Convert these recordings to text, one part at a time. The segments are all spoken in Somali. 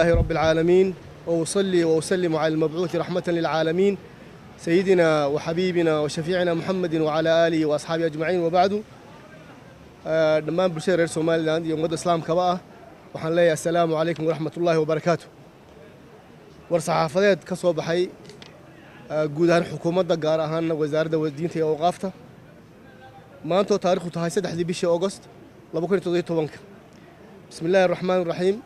لله رب العالمين وأصلي وأسلم على المبعوث رحمة للعالمين سيدنا وحبيبنا وشفيعنا محمد وعلى آله وأصحابه أجمعين وبعد دمان بشير سوماليلاند يوم الإسلام كباء وحن لي السلام عليكم ورحمة الله وبركاته ورصحافات كسو بحي جودان حكومة قارهان وزارة الدين تي أوقافته ما أنتو تاريخ تهاي سدح دي بشي أغسطس لبكون تضيتو بنك بسم الله الرحمن الرحيم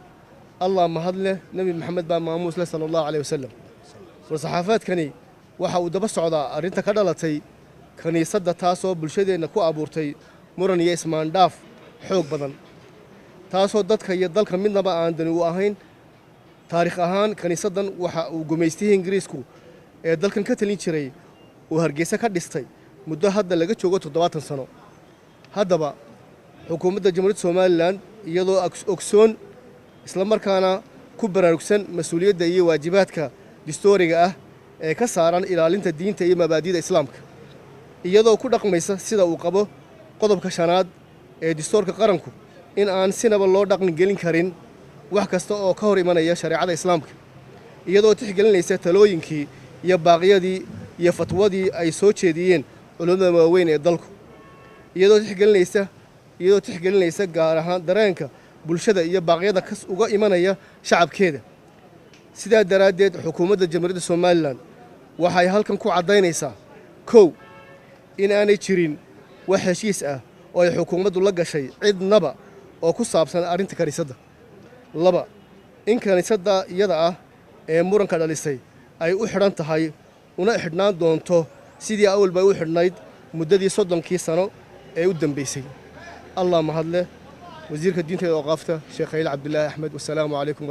الله مهدله نبي محمد بن ماموس صلى الله عليه وسلم وصحافات كني waxa uu daba socdaa arinta ka dhalatay kaniisadda taasoo bulshadeena ku abuurtay muran iyo ismaandhaaf xoog badan taasoo dadka iyo dalka midnaba aan dani u ahayn taariikh ahaan kaniisaddan waxa uu gumeystay Ingiriisku ee dalkan ka talin jiray uu Hargeysa ka dhistay muddo hadda laga joogo 70 sano haddaba xukuumadda Jamhuuriyadda Soomaaliland iyadoo ogsoon isla markaana ku baraarugsan mas'uuliyadda iyo waajibaadka dastuuriga ah ee ka saaran ilaalinta diinta iyo mabaadi'da islaamka iyadoo ku dhaqmaysa sida uu qabo qodobka shanaad ee dastuurka qaranku in aan sinaba loo dhaqan gelin karin wax kasta oo ka hor imanaya shariicada islaamka iyadoo tixgelinaysa talooyinkii iyo baaqyadii iyo fatwadii ay soo jeediyeen culimada waaweyn ee dalku iyadoo tixgelinaysa gaar ahaan dareenka bulshada iyo baaqyada uga imanaya shacabkeeda sidaa daraaddeed xukuumadda Jamhuuriyadda Soomaaliland waxay halkan ku cadaynaysaa kow in aanay jirin wax heshiis ah oo ay xukuumaddu la gashay cidnaba oo ku saabsan arrinta kaniisadda laba in kaniisadda iyada ah ee muranka dhalisay ay u xidhan tahay una xidhnaan doonto sidii awalba u xidhnayd muddadii 30 sano ee u dambeysay allah mahadle wasiirka diinta iyo awqaafta Sheekh Khayl Cabdullaahi Axmed wassalaamu calaykum